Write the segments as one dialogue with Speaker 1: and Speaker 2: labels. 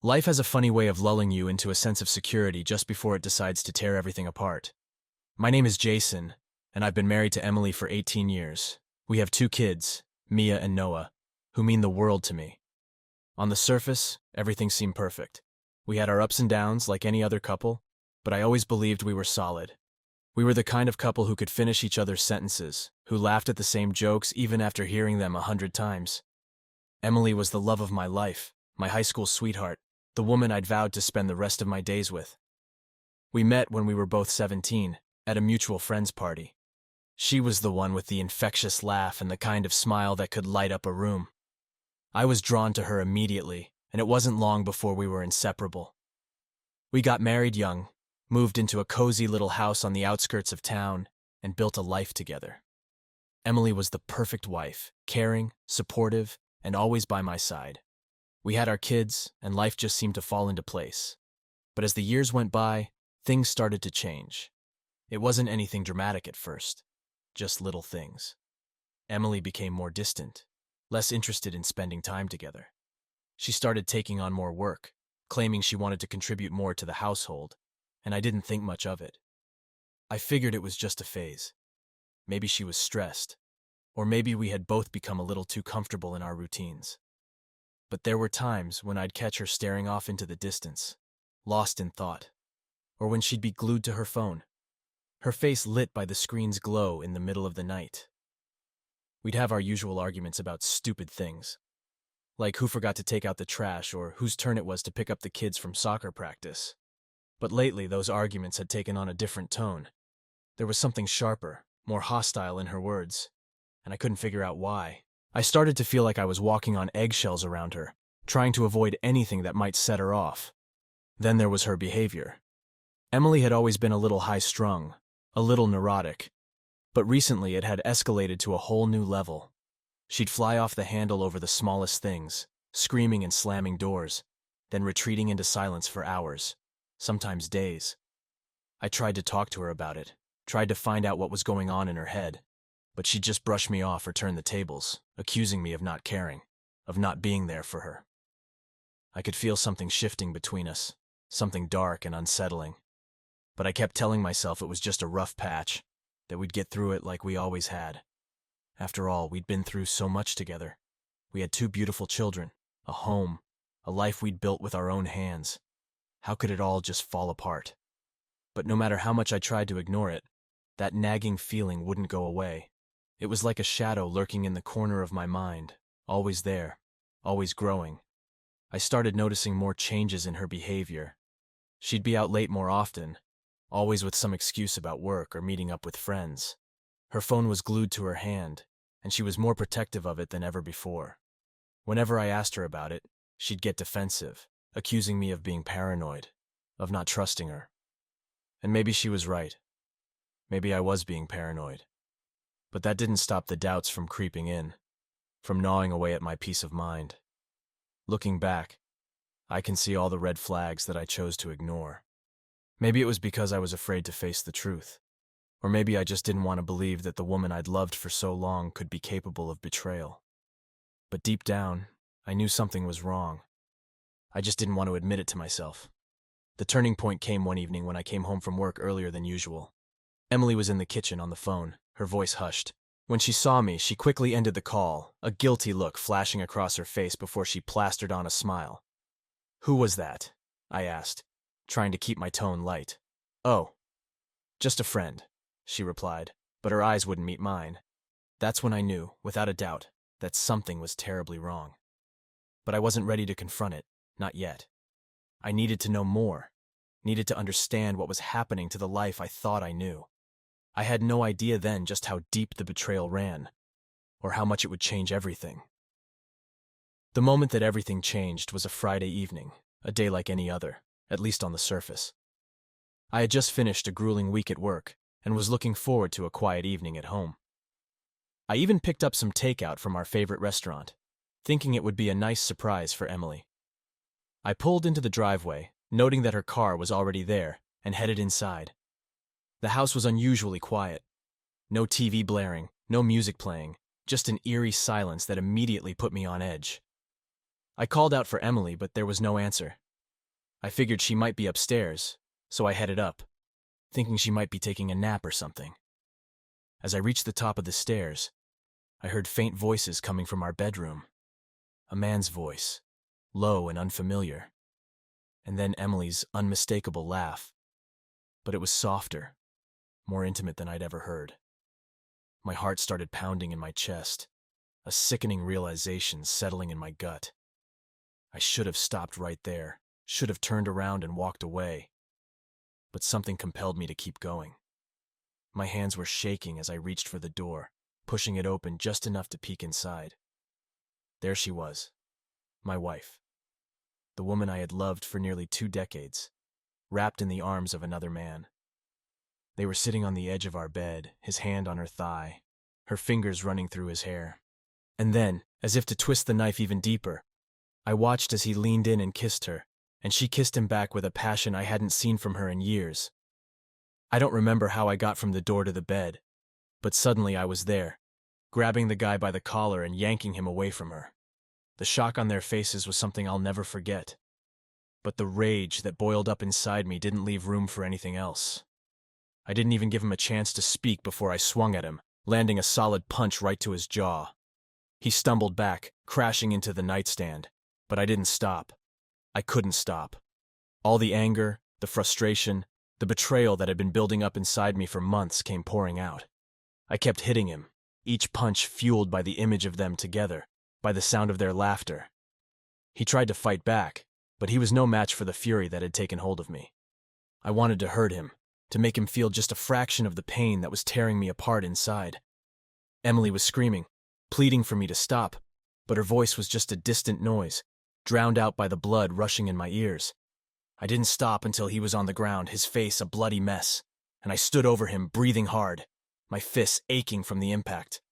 Speaker 1: Life has a funny way of lulling you into a sense of security just before it decides to tear everything apart. My name is Jason, and I've been married to Emily for 18 years. We have 2 kids, Mia and Noah, who mean the world to me. On the surface, everything seemed perfect. We had our ups and downs like any other couple, but I always believed we were solid. We were the kind of couple who could finish each other's sentences, who laughed at the same jokes even after hearing them 100 times. Emily was the love of my life, my high school sweetheart, the woman I'd vowed to spend the rest of my days with. We met when we were both 17, at a mutual friend's party. She was the one with the infectious laugh and the kind of smile that could light up a room. I was drawn to her immediately, and it wasn't long before we were inseparable. We got married young, moved into a cozy little house on the outskirts of town, and built a life together. Emily was the perfect wife, caring, supportive, and always by my side. We had our kids, and life just seemed to fall into place. But as the years went by, things started to change. It wasn't anything dramatic at first, just little things. Emily became more distant, less interested in spending time together. She started taking on more work, claiming she wanted to contribute more to the household, and I didn't think much of it. I figured it was just a phase. Maybe she was stressed, or maybe we had both become a little too comfortable in our routines. But there were times when I'd catch her staring off into the distance, lost in thought, or when she'd be glued to her phone, her face lit by the screen's glow in the middle of the night. We'd have our usual arguments about stupid things, like who forgot to take out the trash or whose turn it was to pick up the kids from soccer practice. But lately, those arguments had taken on a different tone. There was something sharper, more hostile in her words, and I couldn't figure out why. I started to feel like I was walking on eggshells around her, trying to avoid anything that might set her off. Then there was her behavior. Emily had always been a little high-strung, a little neurotic, but recently it had escalated to a whole new level. She'd fly off the handle over the smallest things, screaming and slamming doors, then retreating into silence for hours, sometimes days. I tried to talk to her about it, tried to find out what was going on in her head, but she'd just brush me off or turn the tables, accusing me of not caring, of not being there for her. I could feel something shifting between us, something dark and unsettling, but I kept telling myself it was just a rough patch, that we'd get through it like we always had. After all, we'd been through so much together. We had 2 beautiful children, a home, a life we'd built with our own hands. How could it all just fall apart? But no matter how much I tried to ignore it, that nagging feeling wouldn't go away. It was like a shadow lurking in the corner of my mind, always there, always growing. I started noticing more changes in her behavior. She'd be out late more often, always with some excuse about work or meeting up with friends. Her phone was glued to her hand, and she was more protective of it than ever before. Whenever I asked her about it, she'd get defensive, accusing me of being paranoid, of not trusting her. And maybe she was right. Maybe I was being paranoid. But that didn't stop the doubts from creeping in, from gnawing away at my peace of mind. Looking back, I can see all the red flags that I chose to ignore. Maybe it was because I was afraid to face the truth. Or maybe I just didn't want to believe that the woman I'd loved for so long could be capable of betrayal. But deep down, I knew something was wrong. I just didn't want to admit it to myself. The turning point came one evening when I came home from work earlier than usual. Emily was in the kitchen on the phone, her voice hushed. When she saw me, she quickly ended the call, a guilty look flashing across her face before she plastered on a smile. "Who was that?" I asked, trying to keep my tone light. "Oh, just a friend," she replied, but her eyes wouldn't meet mine. That's when I knew, without a doubt, that something was terribly wrong. But I wasn't ready to confront it, not yet. I needed to know more, needed to understand what was happening to the life I thought I knew. I had no idea then just how deep the betrayal ran, or how much it would change everything. The moment that everything changed was a Friday evening, a day like any other, at least on the surface. I had just finished a grueling week at work and was looking forward to a quiet evening at home. I even picked up some takeout from our favorite restaurant, thinking it would be a nice surprise for Emily. I pulled into the driveway, noting that her car was already there, and headed inside. The house was unusually quiet. No TV blaring, no music playing, just an eerie silence that immediately put me on edge. I called out for Emily, but there was no answer. I figured she might be upstairs, so I headed up, thinking she might be taking a nap or something. As I reached the top of the stairs, I heard faint voices coming from our bedroom. A man's voice, low and unfamiliar, and then Emily's unmistakable laugh. But it was softer, more intimate than I'd ever heard. My heart started pounding in my chest, a sickening realization settling in my gut. I should have stopped right there, should have turned around and walked away. But something compelled me to keep going. My hands were shaking as I reached for the door, pushing it open just enough to peek inside. There she was, my wife, the woman I had loved for nearly 2 decades, wrapped in the arms of another man. They were sitting on the edge of our bed, his hand on her thigh, her fingers running through his hair. And then, as if to twist the knife even deeper, I watched as he leaned in and kissed her, and she kissed him back with a passion I hadn't seen from her in years. I don't remember how I got from the door to the bed, but suddenly I was there, grabbing the guy by the collar and yanking him away from her. The shock on their faces was something I'll never forget. But the rage that boiled up inside me didn't leave room for anything else. I didn't even give him a chance to speak before I swung at him, landing a solid punch right to his jaw. He stumbled back, crashing into the nightstand, but I didn't stop. I couldn't stop. All the anger, the frustration, the betrayal that had been building up inside me for months came pouring out. I kept hitting him, each punch fueled by the image of them together, by the sound of their laughter. He tried to fight back, but he was no match for the fury that had taken hold of me. I wanted to hurt him, to make him feel just a fraction of the pain that was tearing me apart inside. Emily was screaming, pleading for me to stop, but her voice was just a distant noise, drowned out by the blood rushing in my ears. I didn't stop until he was on the ground, his face a bloody mess, and I stood over him, breathing hard, my fists aching from the impact.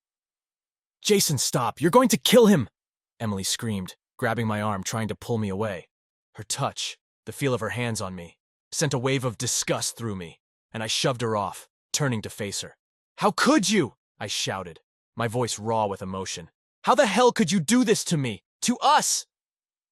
Speaker 1: "Jason, stop! You're going to kill him!" Emily screamed, grabbing my arm, trying to pull me away. Her touch, the feel of her hands on me, sent a wave of disgust through me, and I shoved her off, turning to face her. "How could you?" I shouted, my voice raw with emotion. "How the hell could you do this to me? To us?"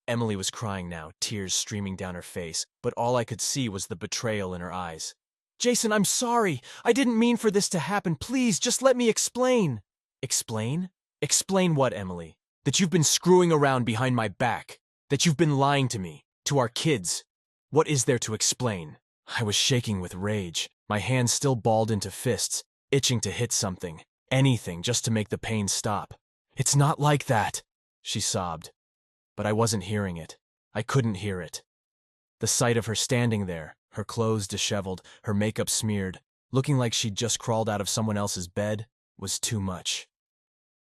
Speaker 1: Emily was crying now, tears streaming down her face, but all I could see was the betrayal in her eyes. "Jason, I'm sorry. I didn't mean for this to happen. Please, just let me explain." "Explain? Explain what, Emily? That you've been screwing around behind my back? That you've been lying to me, to our kids? What is there to explain?" I was shaking with rage, my hands still balled into fists, itching to hit something, anything, just to make the pain stop. "It's not like that," she sobbed. But I wasn't hearing it. I couldn't hear it. The sight of her standing there, her clothes disheveled, her makeup smeared, looking like she'd just crawled out of someone else's bed, was too much.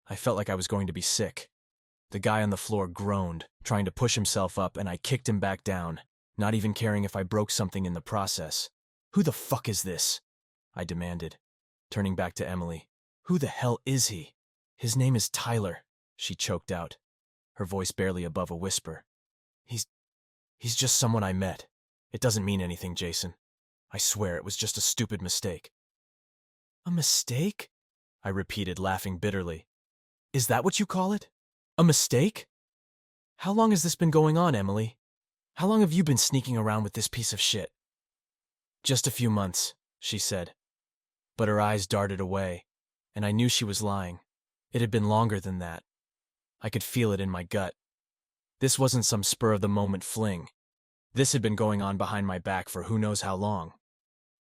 Speaker 1: I felt like I was going to be sick. The guy on the floor groaned, trying to push himself up, and I kicked him back down, not even caring if I broke something in the process. "Who the fuck is this?" I demanded, turning back to Emily. "Who the hell is he?" "His name is Tyler," she choked out, her voice barely above a whisper. He's just someone I met. It doesn't mean anything, Jason. I swear it was just a stupid mistake." "A mistake?" I repeated, laughing bitterly. "Is that what you call it? A mistake? How long has this been going on, Emily? How long have you been sneaking around with this piece of shit?" "Just a few months," she said. But her eyes darted away, and I knew she was lying. It had been longer than that. I could feel it in my gut. This wasn't some spur-of-the-moment fling. This had been going on behind my back for who knows how long.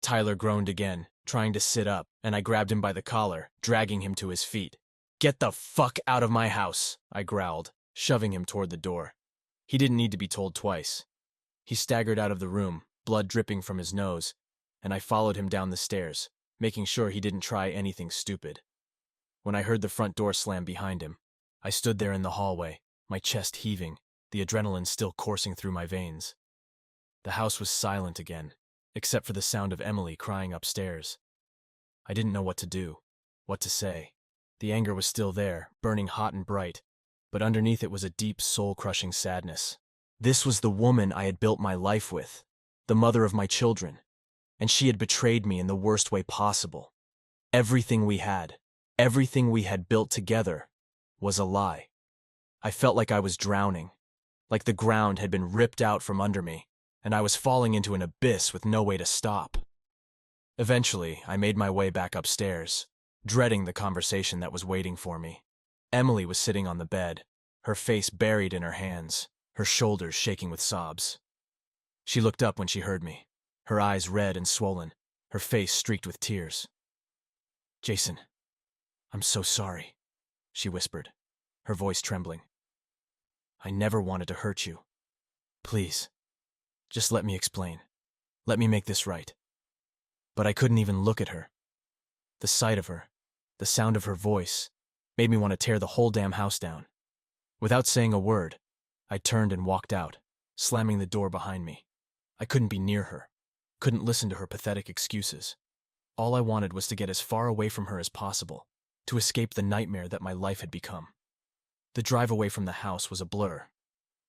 Speaker 1: Tyler groaned again, trying to sit up, and I grabbed him by the collar, dragging him to his feet. "Get the fuck out of my house," I growled, shoving him toward the door. He didn't need to be told twice. He staggered out of the room, blood dripping from his nose, and I followed him down the stairs, making sure he didn't try anything stupid. When I heard the front door slam behind him, I stood there in the hallway, my chest heaving, the adrenaline still coursing through my veins. The house was silent again, except for the sound of Emily crying upstairs. I didn't know what to do, what to say. The anger was still there, burning hot and bright, but underneath it was a deep, soul-crushing sadness. This was the woman I had built my life with, the mother of my children, and she had betrayed me in the worst way possible. Everything we had built together, was a lie. I felt like I was drowning, like the ground had been ripped out from under me, and I was falling into an abyss with no way to stop. Eventually, I made my way back upstairs, dreading the conversation that was waiting for me. Emily was sitting on the bed, her face buried in her hands, her shoulders shaking with sobs. She looked up when she heard me, her eyes red and swollen, her face streaked with tears. "Jason, I'm so sorry," she whispered, her voice trembling. "I never wanted to hurt you. Please, just let me explain. Let me make this right." But I couldn't even look at her. The sight of her, the sound of her voice, made me want to tear the whole damn house down. Without saying a word, I turned and walked out, slamming the door behind me. I couldn't be near her, couldn't listen to her pathetic excuses. All I wanted was to get as far away from her as possible, to escape the nightmare that my life had become. The drive away from the house was a blur.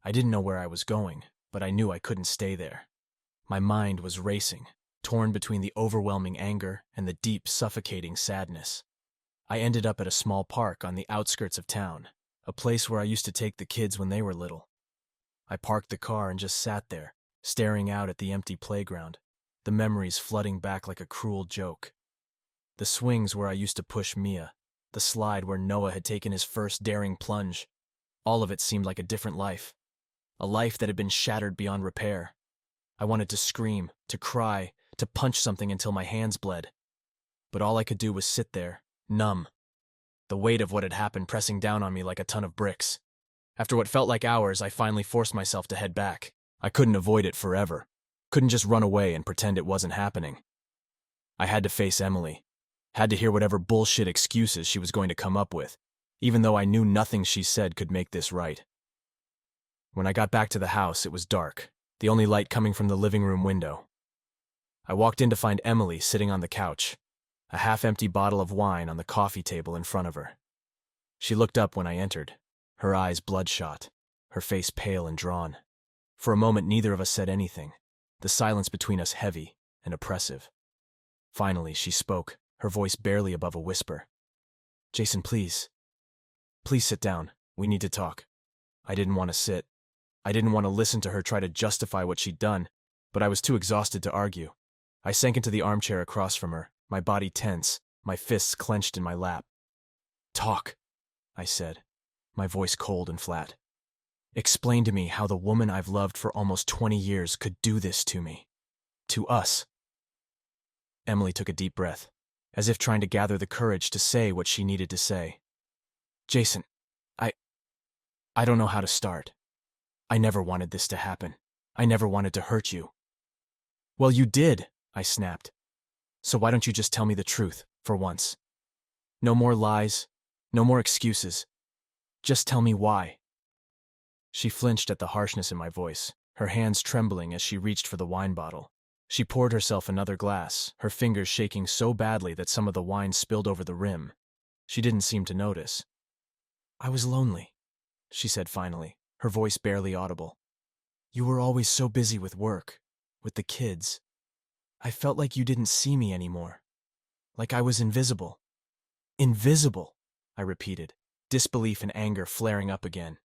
Speaker 1: I didn't know where I was going, but I knew I couldn't stay there. My mind was racing, torn between the overwhelming anger and the deep, suffocating sadness. I ended up at a small park on the outskirts of town, a place where I used to take the kids when they were little. I parked the car and just sat there, staring out at the empty playground, the memories flooding back like a cruel joke. The swings where I used to push Mia, the slide where Noah had taken his first daring plunge. All of it seemed like a different life, a life that had been shattered beyond repair. I wanted to scream, to cry, to punch something until my hands bled. But all I could do was sit there, numb, the weight of what had happened pressing down on me like a ton of bricks. After what felt like hours, I finally forced myself to head back. I couldn't avoid it forever. Couldn't just run away and pretend it wasn't happening. I had to face Emily. Had to hear whatever bullshit excuses she was going to come up with, even though I knew nothing she said could make this right. When I got back to the house, it was dark, the only light coming from the living room window. I walked in to find Emily sitting on the couch, a half-empty bottle of wine on the coffee table in front of her. She looked up when I entered, her eyes bloodshot, her face pale and drawn. For a moment, neither of us said anything, the silence between us heavy and oppressive. Finally, she spoke, her voice barely above a whisper. "Jason, please. Please sit down. We need to talk." I didn't want to sit. I didn't want to listen to her try to justify what she'd done, but I was too exhausted to argue. I sank into the armchair across from her, my body tense, my fists clenched in my lap. "Talk," I said, my voice cold and flat. "Explain to me how the woman I've loved for almost 20 years could do this to me. To us." Emily took a deep breath, as if trying to gather the courage to say what she needed to say. "Jason, I don't know how to start. I never wanted this to happen. I never wanted to hurt you." "Well, you did," I snapped. "So why don't you just tell me the truth, for once? No more lies, no more excuses. Just tell me why." She flinched at the harshness in my voice, her hands trembling as she reached for the wine bottle. She poured herself another glass, her fingers shaking so badly that some of the wine spilled over the rim. She didn't seem to notice. "I was lonely," she said finally, her voice barely audible. "You were always so busy with work, with the kids. I felt like you didn't see me anymore. Like I was invisible." "Invisible," I repeated, disbelief and anger flaring up again.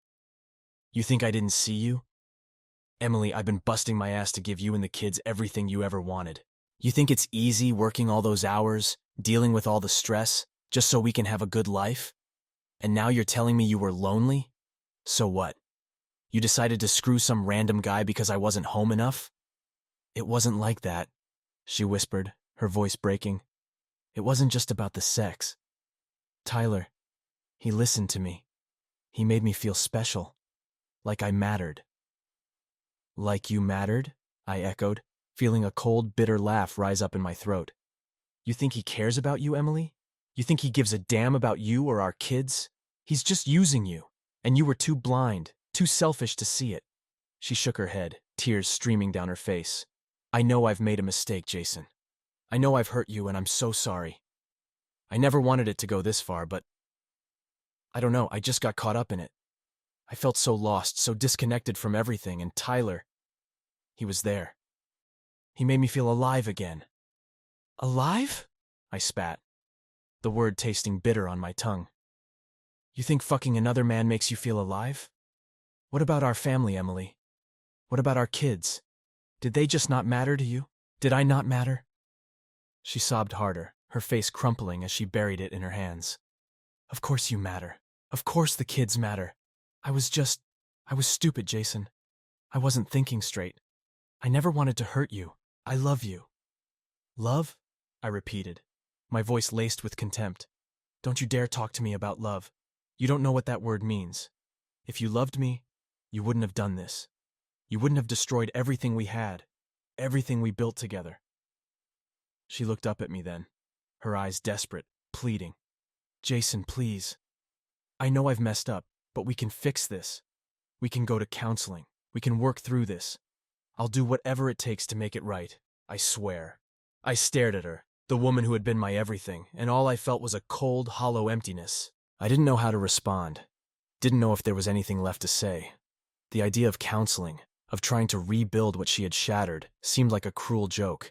Speaker 1: "You think I didn't see you? Emily, I've been busting my ass to give you and the kids everything you ever wanted. You think it's easy working all those hours, dealing with all the stress, just so we can have a good life? And now you're telling me you were lonely? So what? You decided to screw some random guy because I wasn't home enough?" "It wasn't like that," she whispered, her voice breaking. "It wasn't just about the sex. Tyler, he listened to me. He made me feel special, like I mattered." "Like you mattered?" I echoed, feeling a cold, bitter laugh rise up in my throat. "You think he cares about you, Emily? You think he gives a damn about you or our kids? He's just using you, and you were too blind, too selfish to see it." She shook her head, tears streaming down her face. "I know I've made a mistake, Jason. I know I've hurt you, and I'm so sorry. I never wanted it to go this far, but I don't know, I just got caught up in it. I felt so lost, so disconnected from everything, and Tyler, he was there. He made me feel alive again." "Alive?" I spat, the word tasting bitter on my tongue. "You think fucking another man makes you feel alive? What about our family, Emily? What about our kids? Did they just not matter to you? Did I not matter? She sobbed harder, her face crumpling as she buried it in her hands. Of course you matter. Of course the kids matter. I was stupid, Jason. I wasn't thinking straight. I never wanted to hurt you. I love you. Love? I repeated, my voice laced with contempt. Don't you dare talk to me about love. You don't know what that word means. If you loved me, you wouldn't have done this. You wouldn't have destroyed everything we had, everything we built together. She looked up at me then, her eyes desperate, pleading. Jason, please. I know I've messed up, but we can fix this. We can go to counseling. We can work through this. I'll do whatever it takes to make it right, I swear. I stared at her, the woman who had been my everything, and all I felt was a cold, hollow emptiness. I didn't know how to respond. Didn't know if there was anything left to say. The idea of counseling, of trying to rebuild what she had shattered, seemed like a cruel joke.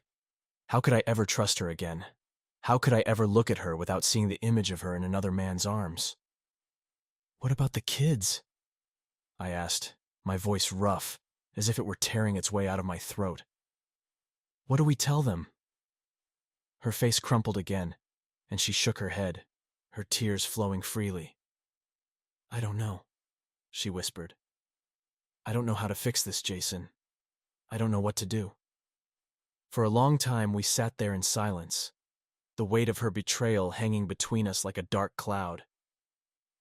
Speaker 1: How could I ever trust her again? How could I ever look at her without seeing the image of her in another man's arms? What about the kids? I asked, my voice rough, as if it were tearing its way out of my throat. What do we tell them? Her face crumpled again, and she shook her head, her tears flowing freely. I don't know, she whispered. I don't know how to fix this, Jason. I don't know what to do. For a long time we sat there in silence, the weight of her betrayal hanging between us like a dark cloud.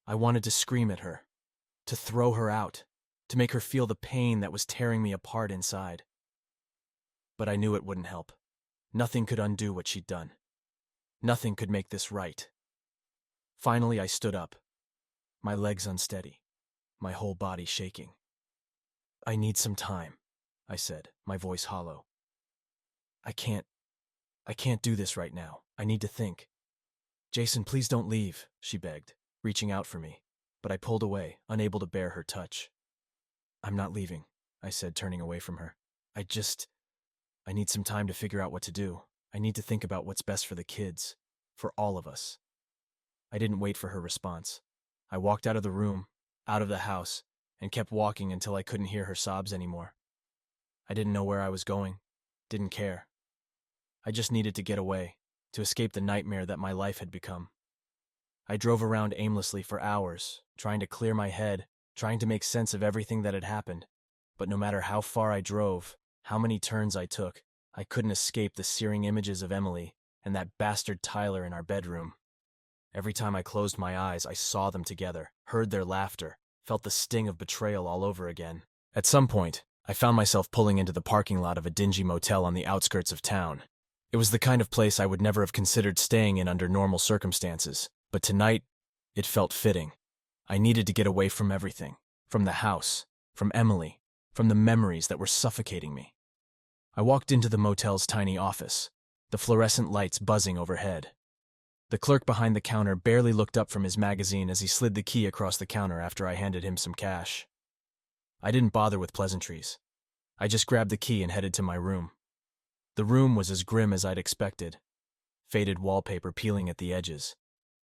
Speaker 1: I wanted to scream at her, to throw her out, to make her feel the pain that was tearing me apart inside. But I knew it wouldn't help. Nothing could undo what she'd done. Nothing could make this right. Finally, I stood up, my legs unsteady, my whole body shaking. I need some time, I said, my voice hollow. I can't do this right now. I need to think. Jason, please don't leave, she begged, reaching out for me, but I pulled away, unable to bear her touch. I'm not leaving, I said, turning away from her. I need some time to figure out what to do. I need to think about what's best for the kids, for all of us. I didn't wait for her response. I walked out of the room, out of the house, and kept walking until I couldn't hear her sobs anymore. I didn't know where I was going, didn't care. I just needed to get away, to escape the nightmare that my life had become. I drove around aimlessly for hours, trying to clear my head, trying to make sense of everything that had happened. But no matter how far I drove, how many turns I took, I couldn't escape the searing images of Emily and that bastard Tyler in our bedroom. Every time I closed my eyes, I saw them together, heard their laughter, felt the sting of betrayal all over again. At some point, I found myself pulling into the parking lot of a dingy motel on the outskirts of town. It was the kind of place I would never have considered staying in under normal circumstances, but tonight, it felt fitting. I needed to get away from everything, from the house, from Emily, from the memories that were suffocating me. I walked into the motel's tiny office, the fluorescent lights buzzing overhead. The clerk behind the counter barely looked up from his magazine as he slid the key across the counter after I handed him some cash. I didn't bother with pleasantries. I just grabbed the key and headed to my room. The room was as grim as I'd expected. Faded wallpaper peeling at the edges,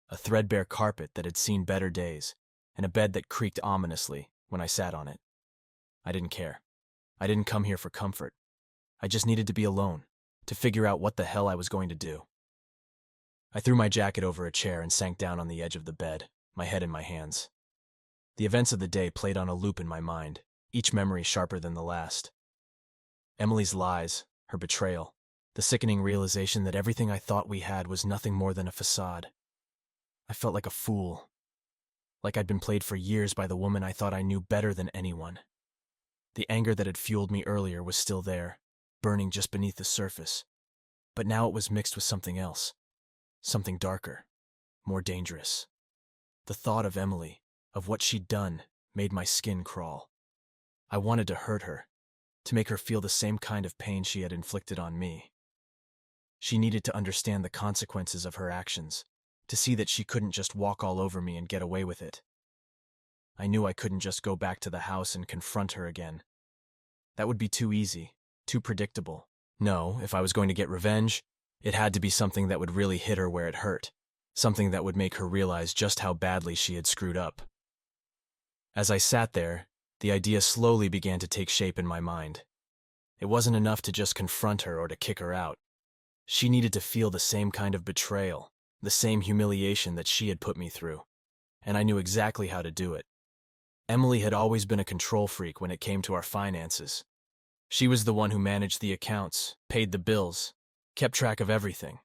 Speaker 1: a threadbare carpet that had seen better days, and a bed that creaked ominously when I sat on it. I didn't care. I didn't come here for comfort. I just needed to be alone, to figure out what the hell I was going to do. I threw my jacket over a chair and sank down on the edge of the bed, my head in my hands. The events of the day played on a loop in my mind, each memory sharper than the last. Emily's lies, her betrayal, the sickening realization that everything I thought we had was nothing more than a facade. I felt like a fool, like I'd been played for years by the woman I thought I knew better than anyone. The anger that had fueled me earlier was still there, burning just beneath the surface, but now it was mixed with something else, something darker, more dangerous. The thought of Emily, of what she'd done, made my skin crawl. I wanted to hurt her, to make her feel the same kind of pain she had inflicted on me. She needed to understand the consequences of her actions, to see that she couldn't just walk all over me and get away with it. I knew I couldn't just go back to the house and confront her again. That would be too easy, too predictable. No, if I was going to get revenge, it had to be something that would really hit her where it hurt, something that would make her realize just how badly she had screwed up. As I sat there, the idea slowly began to take shape in my mind. It wasn't enough to just confront her or to kick her out. She needed to feel the same kind of betrayal, the same humiliation that she had put me through. And I knew exactly how to do it. Emily had always been a control freak when it came to our finances. She was the one who managed the accounts, paid the bills, kept track of everything.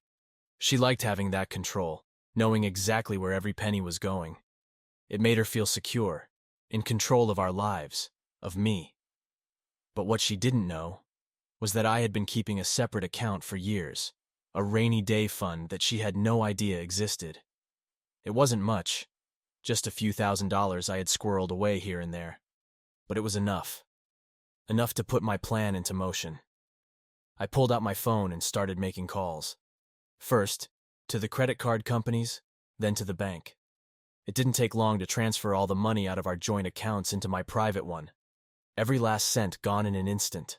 Speaker 1: She liked having that control, knowing exactly where every penny was going. It made her feel secure, in control of our lives, of me. But what she didn't know was that I had been keeping a separate account for years, a rainy day fund that she had no idea existed. It wasn't much, just a few $1,000s I had squirreled away here and there. But it was enough. Enough to put my plan into motion. I pulled out my phone and started making calls. First, to the credit card companies, then to the bank. It didn't take long to transfer all the money out of our joint accounts into my private one. Every last cent gone in an instant.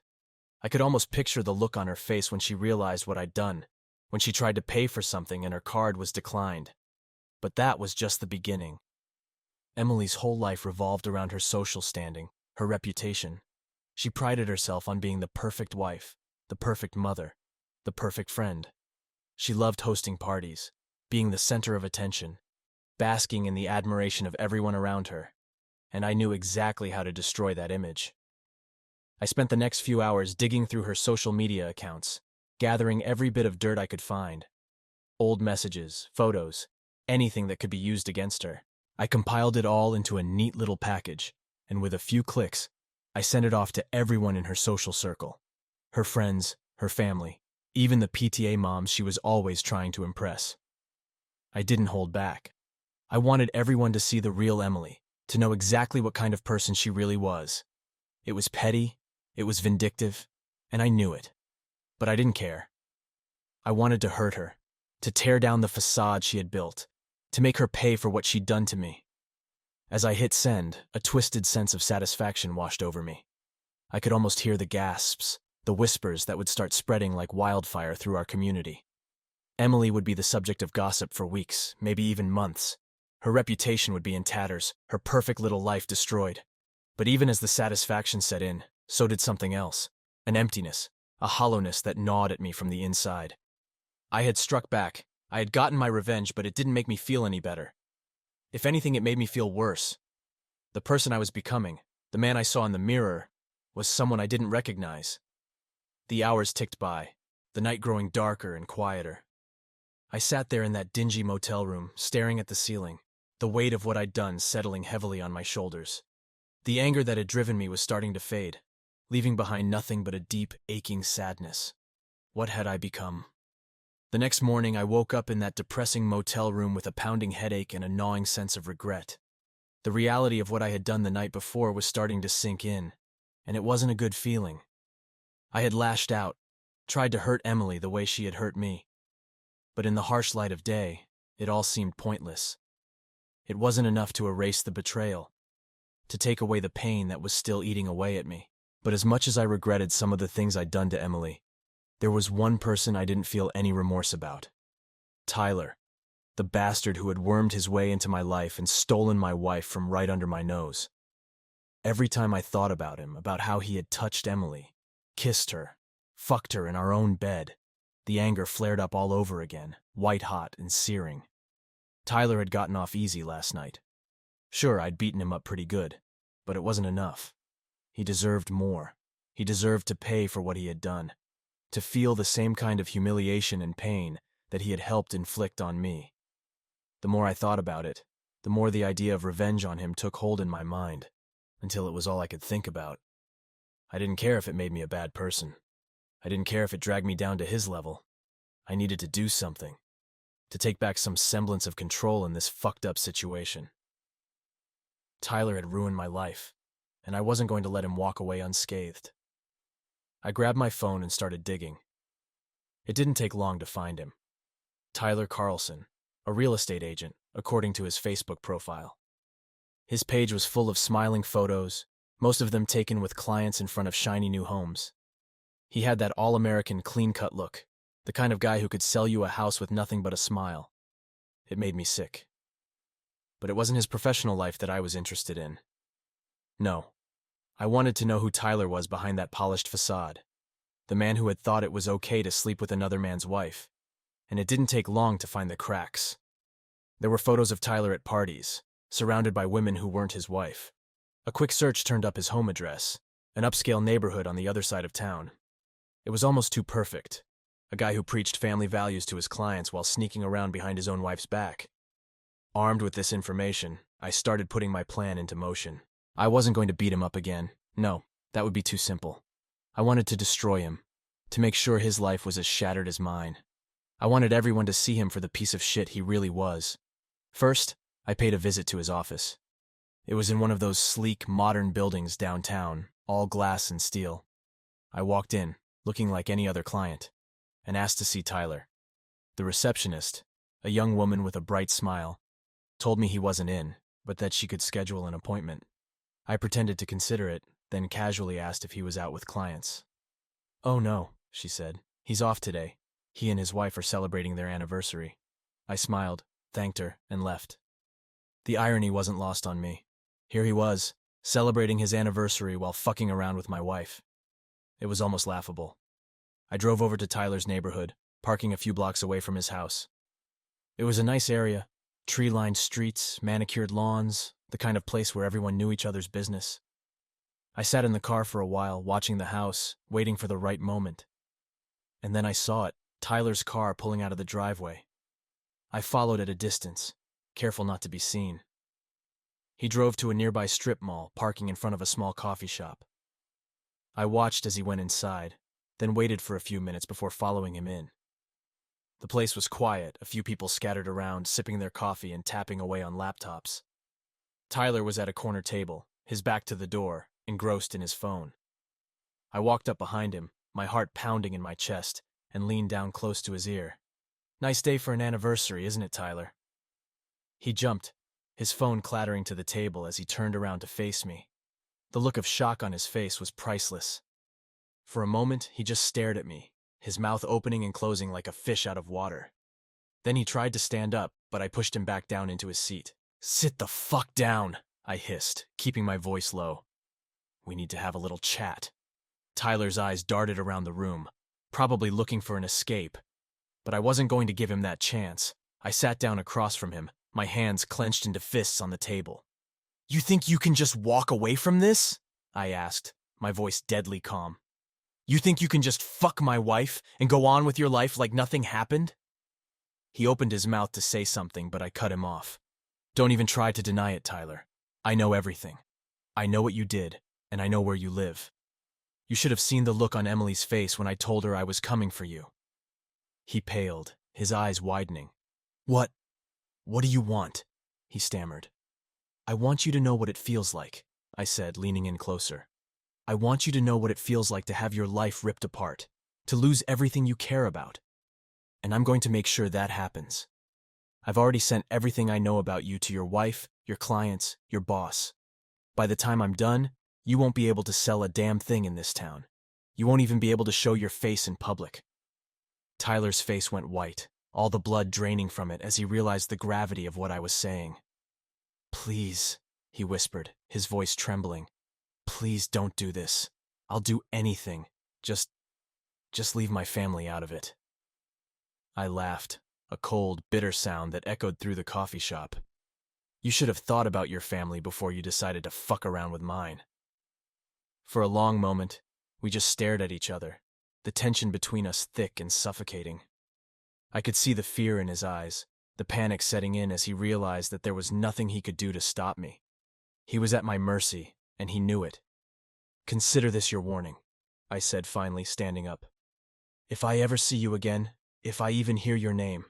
Speaker 1: I could almost picture the look on her face when she realized what I'd done, when she tried to pay for something and her card was declined. But that was just the beginning. Emily's whole life revolved around her social standing, her reputation. She prided herself on being the perfect wife, the perfect mother, the perfect friend. She loved hosting parties, being the center of attention, basking in the admiration of everyone around her, and I knew exactly how to destroy that image. I spent the next few hours digging through her social media accounts, gathering every bit of dirt I could find. Old messages, photos, anything that could be used against her. I compiled it all into a neat little package, and with a few clicks, I sent it off to everyone in her social circle. Her friends, her family, even the PTA moms she was always trying to impress. I didn't hold back. I wanted everyone to see the real Emily, to know exactly what kind of person she really was. It was petty, it was vindictive, and I knew it. But I didn't care. I wanted to hurt her, to tear down the facade she had built, to make her pay for what she'd done to me. As I hit send, a twisted sense of satisfaction washed over me. I could almost hear the gasps, the whispers that would start spreading like wildfire through our community. Emily would be the subject of gossip for weeks, maybe even months. Her reputation would be in tatters, her perfect little life destroyed. But even as the satisfaction set in, so did something else. An emptiness, a hollowness that gnawed at me from the inside. I had struck back. I had gotten my revenge, but it didn't make me feel any better. If anything, it made me feel worse. The person I was becoming, the man I saw in the mirror, was someone I didn't recognize. The hours ticked by, the night growing darker and quieter. I sat there in that dingy motel room, staring at the ceiling, the weight of what I'd done settling heavily on my shoulders. The anger that had driven me was starting to fade, leaving behind nothing but a deep, aching sadness. What had I become? The next morning, I woke up in that depressing motel room with a pounding headache and a gnawing sense of regret. The reality of what I had done the night before was starting to sink in, and it wasn't a good feeling. I had lashed out, tried to hurt Emily the way she had hurt me. But in the harsh light of day, it all seemed pointless. It wasn't enough to erase the betrayal, to take away the pain that was still eating away at me. But as much as I regretted some of the things I'd done to Emily, there was one person I didn't feel any remorse about. Tyler, the bastard who had wormed his way into my life and stolen my wife from right under my nose. Every time I thought about him, about how he had touched Emily, kissed her, fucked her in our own bed, the anger flared up all over again, white-hot and searing. Tyler had gotten off easy last night. Sure, I'd beaten him up pretty good, but it wasn't enough. He deserved more. He deserved to pay for what he had done, to feel the same kind of humiliation and pain that he had helped inflict on me. The more I thought about it, the more the idea of revenge on him took hold in my mind, until it was all I could think about. I didn't care if it made me a bad person. I didn't care if it dragged me down to his level. I needed to do something, to take back some semblance of control in this fucked up situation. Tyler had ruined my life, and I wasn't going to let him walk away unscathed. I grabbed my phone and started digging. It didn't take long to find him. Tyler Carlson, a real estate agent, according to his Facebook profile. His page was full of smiling photos, most of them taken with clients in front of shiny new homes. He had that all-American clean-cut look, the kind of guy who could sell you a house with nothing but a smile. It made me sick. But it wasn't his professional life that I was interested in. No. I wanted to know who Tyler was behind that polished facade. the man who had thought it was okay to sleep with another man's wife. And it didn't take long to find the cracks. There were photos of Tyler at parties, surrounded by women who weren't his wife. A quick search turned up his home address, an upscale neighborhood on the other side of town. It was almost too perfect. A guy who preached family values to his clients while sneaking around behind his own wife's back. Armed with this information, I started putting my plan into motion. I wasn't going to beat him up again. No, that would be too simple. I wanted to destroy him, to make sure his life was as shattered as mine. I wanted everyone to see him for the piece of shit he really was. First, I paid a visit to his office. It was in one of those sleek, modern buildings downtown, all glass and steel. I walked in, looking like any other client, and asked to see Tyler. The receptionist, a young woman with a bright smile, told me he wasn't in, but that she could schedule an appointment. I pretended to consider it, then casually asked if he was out with clients. "Oh no," she said. "He's off today. He and his wife are celebrating their anniversary." I smiled, thanked her, and left. The irony wasn't lost on me. Here he was, celebrating his anniversary while fucking around with my wife. It was almost laughable. I drove over to Tyler's neighborhood, parking a few blocks away from his house. It was a nice area, tree-lined streets, manicured lawns, the kind of place where everyone knew each other's business. I sat in the car for a while, watching the house, waiting for the right moment. And then I saw it, Tyler's car pulling out of the driveway. I followed at a distance, careful not to be seen. He drove to a nearby strip mall, parking in front of a small coffee shop. I watched as he went inside, then waited for a few minutes before following him in. The place was quiet, a few people scattered around, sipping their coffee and tapping away on laptops. Tyler was at a corner table, his back to the door, engrossed in his phone. I walked up behind him, my heart pounding in my chest, and leaned down close to his ear. "Nice day for an anniversary, isn't it, Tyler?" He jumped, his phone clattering to the table as he turned around to face me. The look of shock on his face was priceless. For a moment, he just stared at me, his mouth opening and closing like a fish out of water. Then he tried to stand up, but I pushed him back down into his seat. "Sit the fuck down," I hissed, keeping my voice low. "We need to have a little chat." Tyler's eyes darted around the room, probably looking for an escape. But I wasn't going to give him that chance. I sat down across from him, my hands clenched into fists on the table. "You think you can just walk away from this?" I asked, my voice deadly calm. "You think you can just fuck my wife and go on with your life like nothing happened?" He opened his mouth to say something, but I cut him off. "Don't even try to deny it, Tyler. I know everything. I know what you did, and I know where you live. You should have seen the look on Emily's face when I told her I was coming for you." He paled, his eyes widening. What do you want?" he stammered. "I want you to know what it feels like," I said, leaning in closer. "I want you to know what it feels like to have your life ripped apart, to lose everything you care about. And I'm going to make sure that happens. I've already sent everything I know about you to your wife, your clients, your boss. By the time I'm done, you won't be able to sell a damn thing in this town. You won't even be able to show your face in public." Tyler's face went white, all the blood draining from it as he realized the gravity of what I was saying. "Please," he whispered, his voice trembling. "Please don't do this. I'll do anything. Just leave my family out of it." I laughed, a cold, bitter sound that echoed through the coffee shop. "You should have thought about your family before you decided to fuck around with mine." For a long moment, we just stared at each other, the tension between us thick and suffocating. I could see the fear in his eyes, the panic setting in as he realized that there was nothing he could do to stop me. He was at my mercy, and he knew it. "Consider this your warning," I said finally, standing up. "If I ever see you again, if I even hear your name,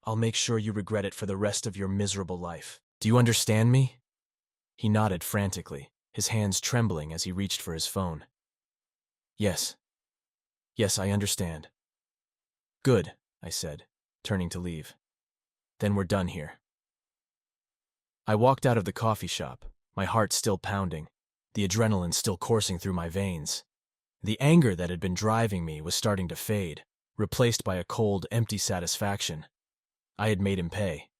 Speaker 1: I'll make sure you regret it for the rest of your miserable life. Do you understand me?" He nodded frantically, his hands trembling as he reached for his phone. Yes, I understand." "Good," I said, turning to leave. "Then we're done here." I walked out of the coffee shop, my heart still pounding, the adrenaline still coursing through my veins. The anger that had been driving me was starting to fade, replaced by a cold, empty satisfaction. I had made him pay,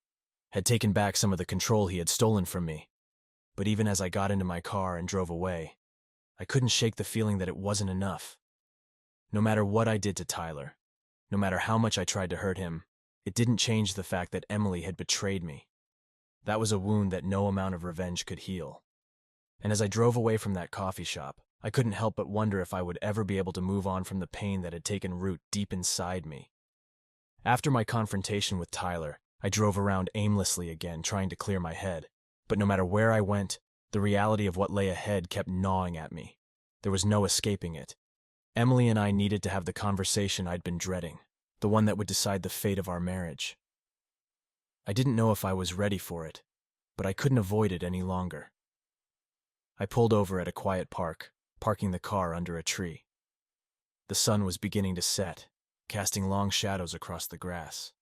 Speaker 1: had taken back some of the control he had stolen from me. But even as I got into my car and drove away, I couldn't shake the feeling that it wasn't enough. No matter what I did to Tyler, no matter how much I tried to hurt him, it didn't change the fact that Emily had betrayed me. That was a wound that no amount of revenge could heal. And as I drove away from that coffee shop, I couldn't help but wonder if I would ever be able to move on from the pain that had taken root deep inside me. After my confrontation with Tyler, I drove around aimlessly again, trying to clear my head. But no matter where I went, the reality of what lay ahead kept gnawing at me. There was no escaping it. Emily and I needed to have the conversation I'd been dreading, the one that would decide the fate of our marriage. I didn't know if I was ready for it, but I couldn't avoid it any longer. I pulled over at a quiet park, parking the car under a tree. The sun was beginning to set, casting long shadows across the grass.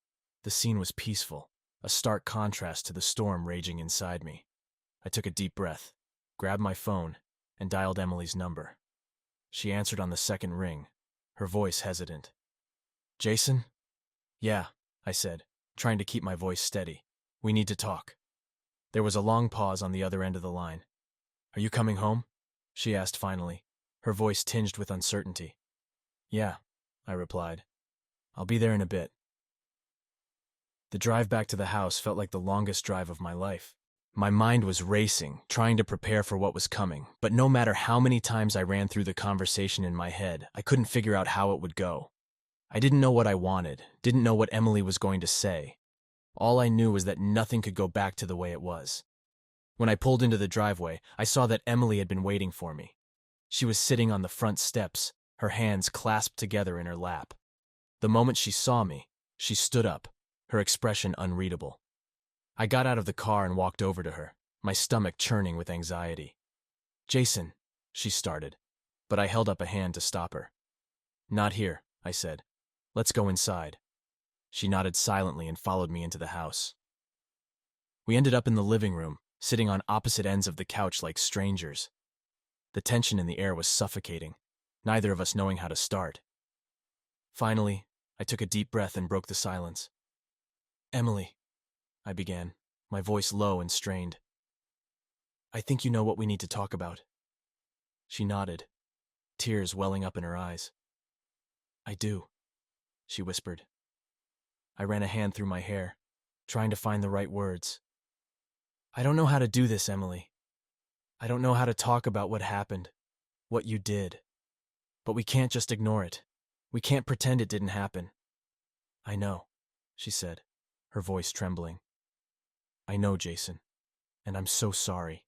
Speaker 1: The scene was peaceful, a stark contrast to the storm raging inside me. I took a deep breath, grabbed my phone, and dialed Emily's number. She answered on the second ring, her voice hesitant. "Jason?" "Yeah," I said, trying to keep my voice steady. "We need to talk." There was a long pause on the other end of the line. "Are you coming home?" she asked finally, her voice tinged with uncertainty. "Yeah," I replied. "I'll be there in a bit." The drive back to the house felt like the longest drive of my life. My mind was racing, trying to prepare for what was coming, but no matter how many times I ran through the conversation in my head, I couldn't figure out how it would go. I didn't know what I wanted, didn't know what Emily was going to say. All I knew was that nothing could go back to the way it was. When I pulled into the driveway, I saw that Emily had been waiting for me. She was sitting on the front steps, her hands clasped together in her lap. The moment she saw me, she stood up, her expression unreadable. I got out of the car and walked over to her, my stomach churning with anxiety. "Jason," she started, but I held up a hand to stop her. "Not here," I said. "Let's go inside." She nodded silently and followed me into the house. We ended up in the living room, sitting on opposite ends of the couch like strangers. The tension in the air was suffocating, neither of us knowing how to start. Finally, I took a deep breath and broke the silence. "Emily," I began, my voice low and strained. "I think you know what we need to talk about." She nodded, tears welling up in her eyes. "I do," she whispered. I ran a hand through my hair, trying to find the right words. "I don't know how to do this, Emily. I don't know how to talk about what happened, what you did. But we can't just ignore it. We can't pretend it didn't happen." "I know," she said, her voice trembling. "I know, Jason, and I'm so sorry.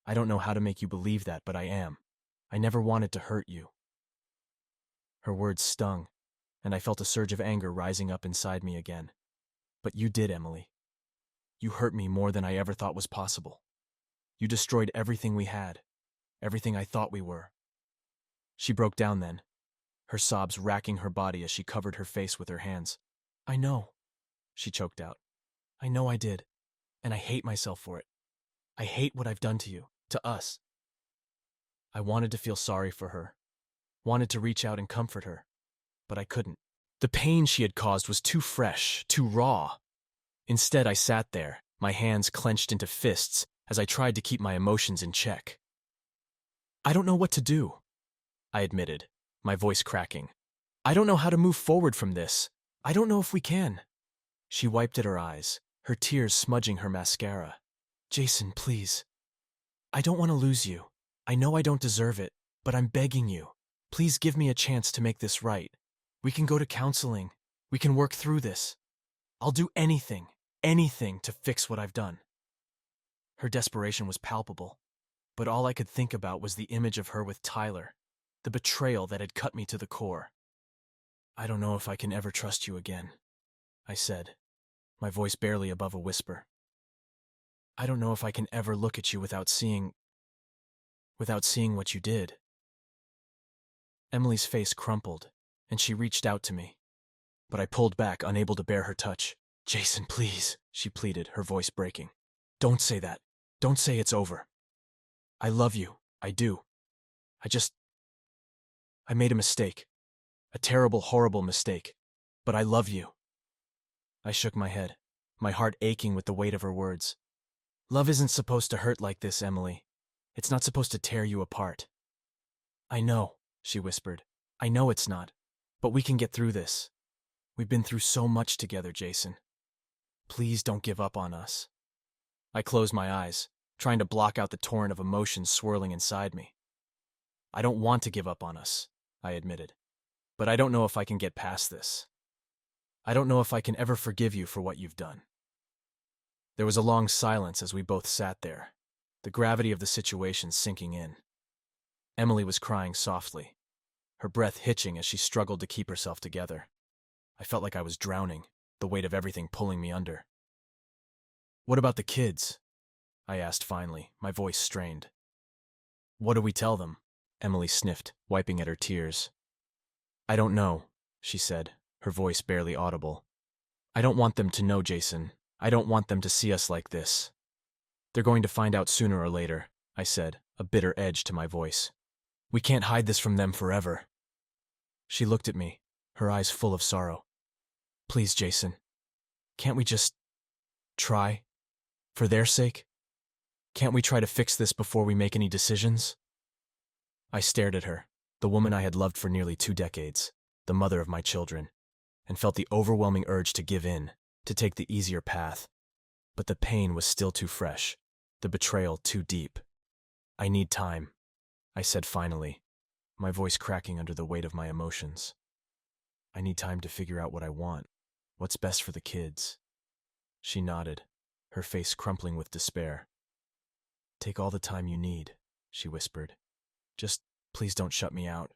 Speaker 1: I don't know how to make you believe that, but I am. I never wanted to hurt you." Her words stung, and I felt a surge of anger rising up inside me again. "But you did, Emily. You hurt me more than I ever thought was possible. You destroyed everything we had, everything I thought we were." She broke down then, her sobs racking her body as she covered her face with her hands. "I know," she choked out. "I know I did, and I hate myself for it. I hate what I've done to you, to us." I wanted to feel sorry for her, wanted to reach out and comfort her, but I couldn't. The pain she had caused was too fresh, too raw. Instead, I sat there, my hands clenched into fists as I tried to keep my emotions in check. "I don't know what to do," I admitted, my voice cracking. "I don't know how to move forward from this. I don't know if we can." She wiped at her eyes, her tears smudging her mascara. "Jason, please. I don't want to lose you. I know I don't deserve it, but I'm begging you. Please give me a chance to make this right. We can go to counseling. We can work through this. I'll do anything to fix what I've done." Her desperation was palpable, but all I could think about was the image of her with Tyler, the betrayal that had cut me to the core. "I don't know if I can ever trust you again," I said, my voice barely above a whisper. "I don't know if I can ever look at you without seeing what you did." Emily's face crumpled, and she reached out to me, but I pulled back, unable to bear her touch. "Jason, please," she pleaded, her voice breaking. "Don't say that. Don't say it's over. I love you, I do. I made a mistake. A terrible, horrible mistake. But I love you." I shook my head, my heart aching with the weight of her words. "Love isn't supposed to hurt like this, Emily. It's not supposed to tear you apart." "I know," she whispered, I know it's not, but we can get through this. We've been through so much together, Jason. Please don't give up on us. I closed my eyes, trying to block out the torrent of emotions swirling inside me. I don't want to give up on us, I admitted, but I don't know if I can get past this. I don't know if I can ever forgive you for what you've done. There was a long silence as we both sat there, the gravity of the situation sinking in. Emily was crying softly, her breath hitching as she struggled to keep herself together. I felt like I was drowning, the weight of everything pulling me under. What about the kids? I asked finally, my voice strained. What do we tell them? Emily sniffed, wiping at her tears. I don't know, she said, her voice barely audible. I don't want them to know, Jason. I don't want them to see us like this. They're going to find out sooner or later, I said, a bitter edge to my voice. We can't hide this from them forever. She looked at me, her eyes full of sorrow. Please, Jason, can't we just try? For their sake? Can't we try to fix this before we make any decisions? I stared at her, the woman I had loved for nearly 2 decades, the mother of my children, and felt the overwhelming urge to give in, to take the easier path. But the pain was still too fresh, the betrayal too deep. I need time, I said finally, my voice cracking under the weight of my emotions. I need time to figure out what I want, what's best for the kids. She nodded, her face crumpling with despair. Take all the time you need, she whispered. Just please don't shut me out.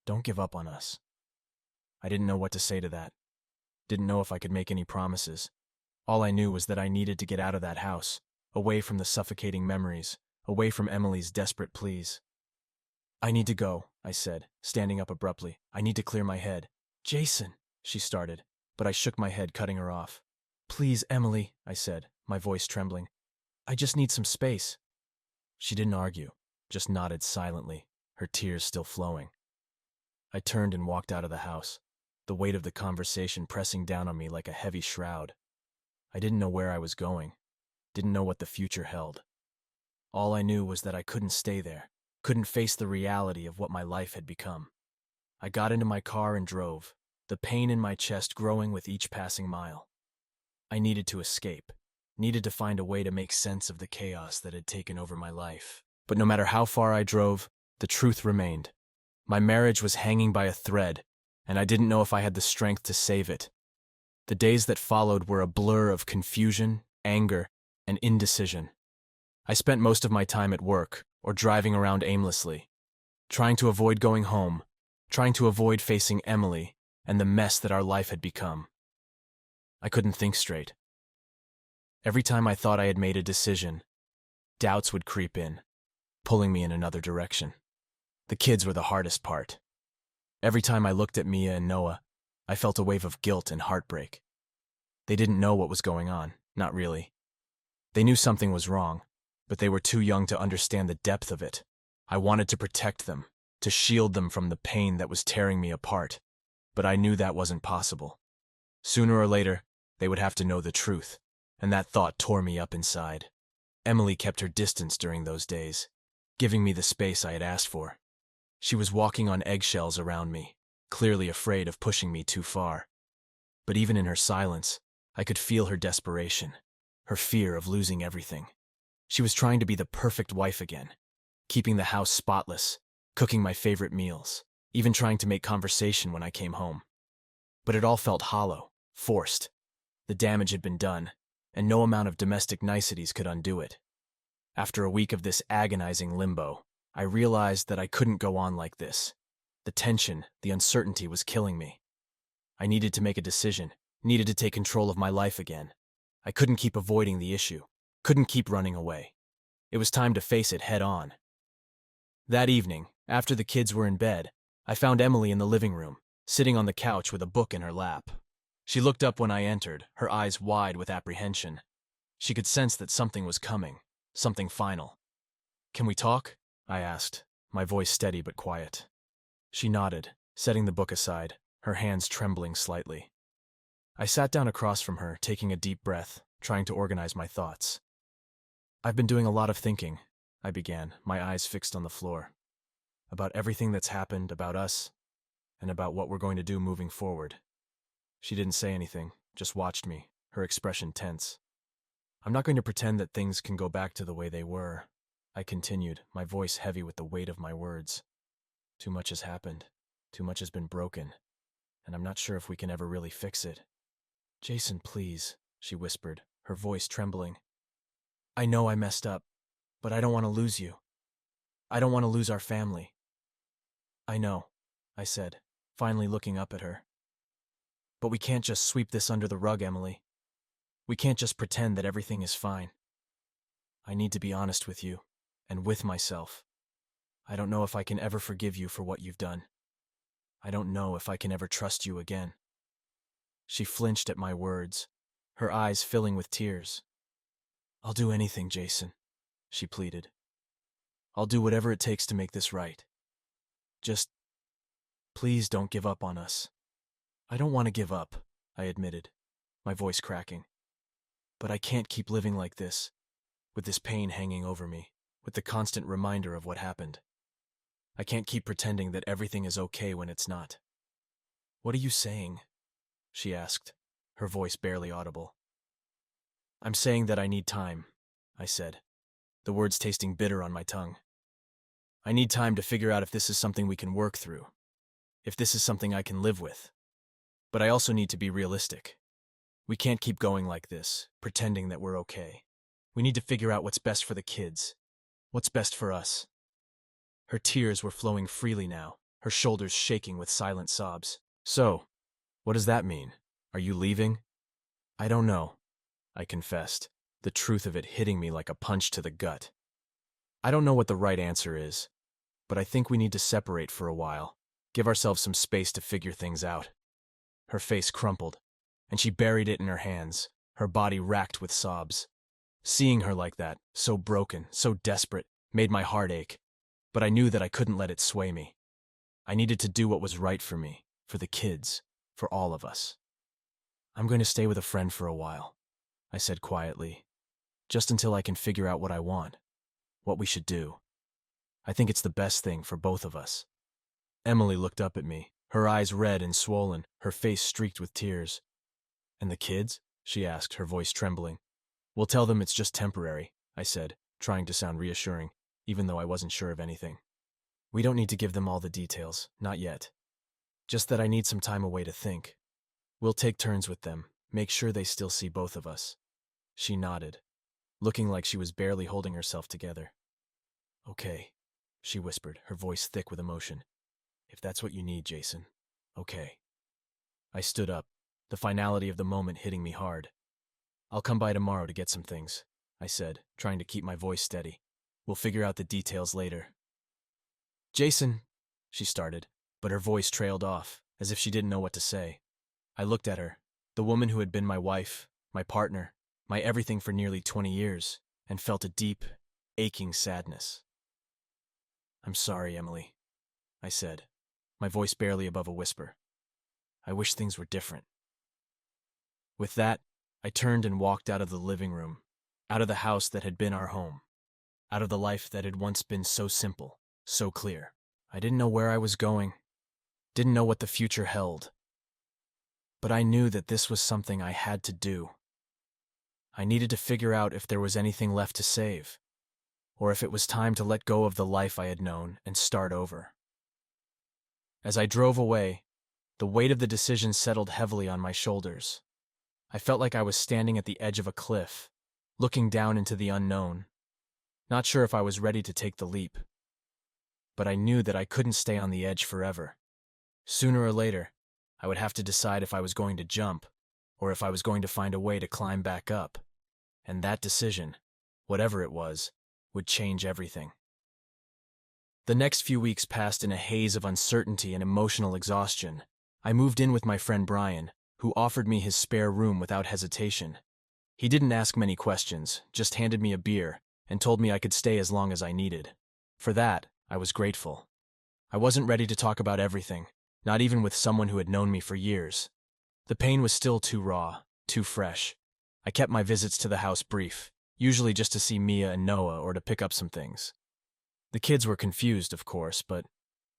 Speaker 1: Don't give up on us. I didn't know what to say to that. Didn't know if I could make any promises. All I knew was that I needed to get out of that house, away from the suffocating memories, away from Emily's desperate pleas. I need to go, I said, standing up abruptly. I need to clear my head. Jason, she started, but I shook my head, cutting her off. Please, Emily, I said, my voice trembling. I just need some space. She didn't argue, just nodded silently, her tears still flowing. I turned and walked out of the house, the weight of the conversation pressing down on me like a heavy shroud. I didn't know where I was going, didn't know what the future held. All I knew was that I couldn't stay there, couldn't face the reality of what my life had become. I got into my car and drove, the pain in my chest growing with each passing mile. I needed to escape, needed to find a way to make sense of the chaos that had taken over my life. But no matter how far I drove, the truth remained. My marriage was hanging by a thread, and I didn't know if I had the strength to save it. The days that followed were a blur of confusion, anger, and indecision. I spent most of my time at work or driving around aimlessly, trying to avoid going home, trying to avoid facing Emily and the mess that our life had become. I couldn't think straight. Every time I thought I had made a decision, doubts would creep in, pulling me in another direction. The kids were the hardest part. Every time I looked at Mia and Noah, I felt a wave of guilt and heartbreak. They didn't know what was going on, not really. They knew something was wrong, but they were too young to understand the depth of it. I wanted to protect them, to shield them from the pain that was tearing me apart, but I knew that wasn't possible. Sooner or later, they would have to know the truth, and that thought tore me up inside. Emily kept her distance during those days, giving me the space I had asked for. She was walking on eggshells around me, clearly afraid of pushing me too far. But even in her silence, I could feel her desperation, her fear of losing everything. She was trying to be the perfect wife again, keeping the house spotless, cooking my favorite meals, even trying to make conversation when I came home. But it all felt hollow, forced. The damage had been done, and no amount of domestic niceties could undo it. After a week of this agonizing limbo, I realized that I couldn't go on like this. The tension, the uncertainty was killing me. I needed to make a decision, needed to take control of my life again. I couldn't keep avoiding the issue, couldn't keep running away. It was time to face it head on. That evening, after the kids were in bed, I found Emily in the living room, sitting on the couch with a book in her lap. She looked up when I entered, her eyes wide with apprehension. She could sense that something was coming, something final. Can we talk? I asked, my voice steady but quiet. She nodded, setting the book aside, her hands trembling slightly. I sat down across from her, taking a deep breath, trying to organize my thoughts. I've been doing a lot of thinking, I began, my eyes fixed on the floor. About everything that's happened, about us, and about what we're going to do moving forward. She didn't say anything, just watched me, her expression tense. I'm not going to pretend that things can go back to the way they were, I continued, my voice heavy with the weight of my words. Too much has happened. Too much has been broken. And I'm not sure if we can ever really fix it. Jason, please, she whispered, her voice trembling. I know I messed up, but I don't want to lose you. I don't want to lose our family. I know, I said, finally looking up at her. But we can't just sweep this under the rug, Emily. We can't just pretend that everything is fine. I need to be honest with you, and with myself. I don't know if I can ever forgive you for what you've done. I don't know if I can ever trust you again. She flinched at my words, her eyes filling with tears. I'll do anything, Jason, she pleaded. I'll do whatever it takes to make this right. Just, please don't give up on us. I don't want to give up, I admitted, my voice cracking. But I can't keep living like this, with this pain hanging over me, with the constant reminder of what happened. I can't keep pretending that everything is okay when it's not. What are you saying? She asked, her voice barely audible. I'm saying that I need time, I said, the words tasting bitter on my tongue. I need time to figure out if this is something we can work through, if this is something I can live with. But I also need to be realistic. We can't keep going like this, pretending that we're okay. We need to figure out what's best for the kids, what's best for us. Her tears were flowing freely now, her shoulders shaking with silent sobs. So, what does that mean? Are you leaving? I don't know, I confessed, the truth of it hitting me like a punch to the gut. I don't know what the right answer is, but I think we need to separate for a while, give ourselves some space to figure things out. Her face crumpled, and she buried it in her hands, her body racked with sobs. Seeing her like that, so broken, so desperate, made my heart ache, but I knew that I couldn't let it sway me. I needed to do what was right for me, for the kids, for all of us. I'm going to stay with a friend for a while, I said quietly, just until I can figure out what I want, what we should do. I think it's the best thing for both of us. Emily looked up at me, her eyes red and swollen, her face streaked with tears. And the kids? She asked, her voice trembling. We'll tell them it's just temporary, I said, trying to sound reassuring, even though I wasn't sure of anything. We don't need to give them all the details, not yet. Just that I need some time away to think. We'll take turns with them, make sure they still see both of us. She nodded, looking like she was barely holding herself together. Okay, she whispered, her voice thick with emotion. If that's what you need, Jason. Okay. I stood up, the finality of the moment hitting me hard. I'll come by tomorrow to get some things, I said, trying to keep my voice steady. We'll figure out the details later. Jason, she started, but her voice trailed off, as if she didn't know what to say. I looked at her, the woman who had been my wife, my partner, my everything for nearly 20 years, and felt a deep, aching sadness. I'm sorry, Emily, I said, my voice barely above a whisper. I wish things were different. With that, I turned and walked out of the living room, out of the house that had been our home, out of the life that had once been so simple, so clear. I didn't know where I was going, didn't know what the future held. But I knew that this was something I had to do. I needed to figure out if there was anything left to save, or if it was time to let go of the life I had known and start over. As I drove away, the weight of the decision settled heavily on my shoulders. I felt like I was standing at the edge of a cliff, looking down into the unknown, not sure if I was ready to take the leap. But I knew that I couldn't stay on the edge forever. Sooner or later, I would have to decide if I was going to jump, or if I was going to find a way to climb back up. And that decision, whatever it was, would change everything. The next few weeks passed in a haze of uncertainty and emotional exhaustion. I moved in with my friend Brian, who offered me his spare room without hesitation. He didn't ask many questions, just handed me a beer, and told me I could stay as long as I needed. For that, I was grateful. I wasn't ready to talk about everything, not even with someone who had known me for years. The pain was still too raw, too fresh. I kept my visits to the house brief, usually just to see Mia and Noah or to pick up some things. The kids were confused, of course, but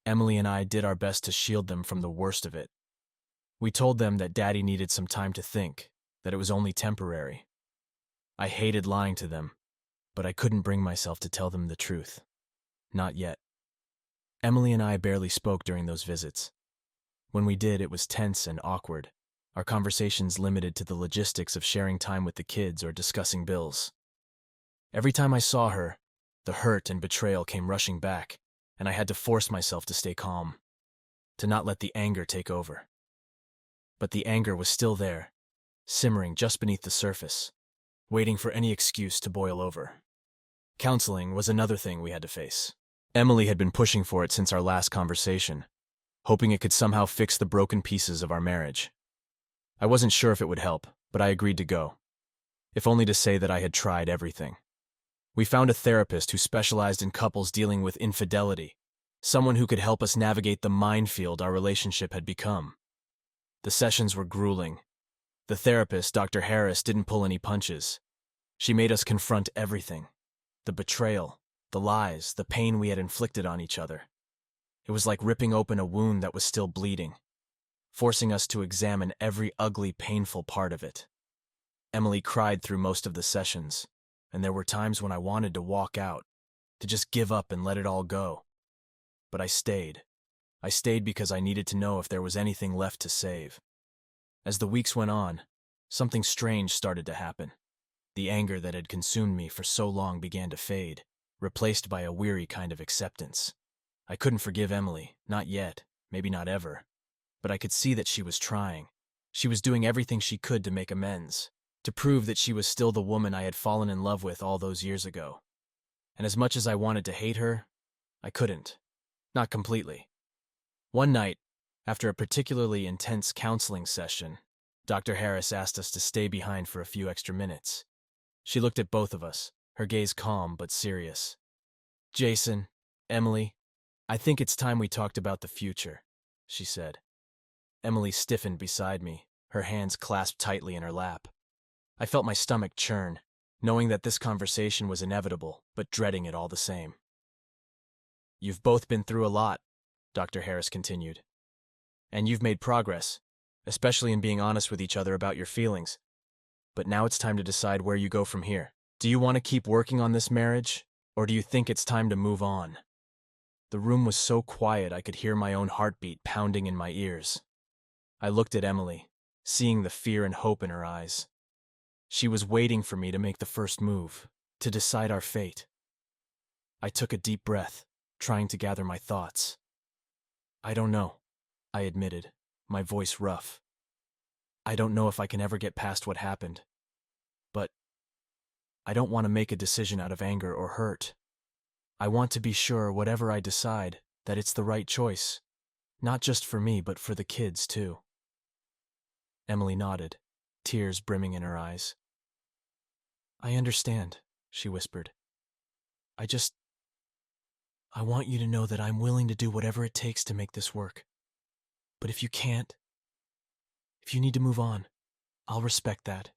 Speaker 1: Emily and I did our best to shield them from the worst of it. We told them that Daddy needed some time to think, that it was only temporary. I hated lying to them, but I couldn't bring myself to tell them the truth. Not yet. Emily and I barely spoke during those visits. When we did, it was tense and awkward, our conversations limited to the logistics of sharing time with the kids or discussing bills. Every time I saw her, the hurt and betrayal came rushing back, and I had to force myself to stay calm, to not let the anger take over. But the anger was still there, simmering just beneath the surface, waiting for any excuse to boil over. Counseling was another thing we had to face. Emily had been pushing for it since our last conversation, hoping it could somehow fix the broken pieces of our marriage. I wasn't sure if it would help, but I agreed to go, if only to say that I had tried everything. We found a therapist who specialized in couples dealing with infidelity, someone who could help us navigate the minefield our relationship had become. The sessions were grueling. The therapist, Dr. Harris, didn't pull any punches. She made us confront everything. The betrayal, the lies, the pain we had inflicted on each other. It was like ripping open a wound that was still bleeding, forcing us to examine every ugly, painful part of it. Emily cried through most of the sessions, and there were times when I wanted to walk out, to just give up and let it all go. But I stayed. I stayed because I needed to know if there was anything left to save. As the weeks went on, something strange started to happen. The anger that had consumed me for so long began to fade, replaced by a weary kind of acceptance. I couldn't forgive Emily, not yet, maybe not ever. But I could see that she was trying. She was doing everything she could to make amends, to prove that she was still the woman I had fallen in love with all those years ago. And as much as I wanted to hate her, I couldn't. Not completely. One night, after a particularly intense counseling session, Dr. Harris asked us to stay behind for a few extra minutes. She looked at both of us, her gaze calm but serious. "Jason, Emily, I think it's time we talked about the future," she said. Emily stiffened beside me, her hands clasped tightly in her lap. I felt my stomach churn, knowing that this conversation was inevitable, but dreading it all the same. "You've both been through a lot," Dr. Harris continued. "And you've made progress, especially in being honest with each other about your feelings. But now it's time to decide where you go from here. Do you want to keep working on this marriage, or do you think it's time to move on?" The room was so quiet I could hear my own heartbeat pounding in my ears. I looked at Emily, seeing the fear and hope in her eyes. She was waiting for me to make the first move, to decide our fate. I took a deep breath, trying to gather my thoughts. "I don't know," I admitted, my voice rough. "I don't know if I can ever get past what happened. But I don't want to make a decision out of anger or hurt. I want to be sure, whatever I decide, that it's the right choice. Not just for me, but for the kids, too." Emily nodded, tears brimming in her eyes. "I understand," she whispered. I want you to know that I'm willing to do whatever it takes to make this work. But if you can't, if you need to move on, I'll respect that.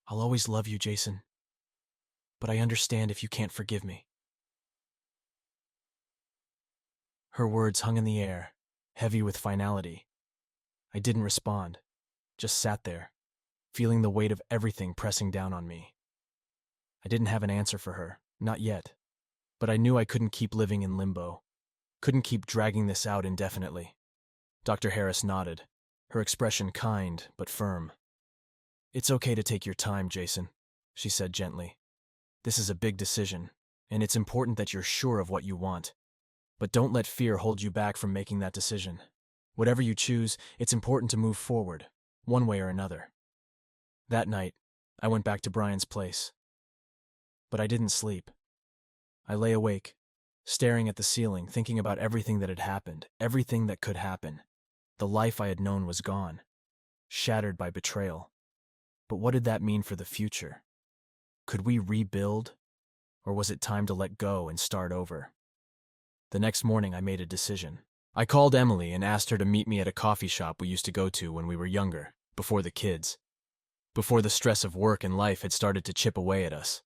Speaker 1: I'll always love you, Jason. But I understand if you can't forgive me." Her words hung in the air, heavy with finality. I didn't respond, just sat there, feeling the weight of everything pressing down on me. I didn't have an answer for her, not yet, but I knew I couldn't keep living in limbo, couldn't keep dragging this out indefinitely. Dr. Harris nodded, her expression kind but firm. "It's okay to take your time, Jason," she said gently. "This is a big decision, and it's important that you're sure of what you want. But don't let fear hold you back from making that decision. Whatever you choose, it's important to move forward, one way or another." That night, I went back to Brian's place. But I didn't sleep. I lay awake, staring at the ceiling, thinking about everything that had happened, everything that could happen. The life I had known was gone, shattered by betrayal. But what did that mean for the future? Could we rebuild, or was it time to let go and start over? The next morning I made a decision. I called Emily and asked her to meet me at a coffee shop we used to go to when we were younger, before the kids. Before the stress of work and life had started to chip away at us.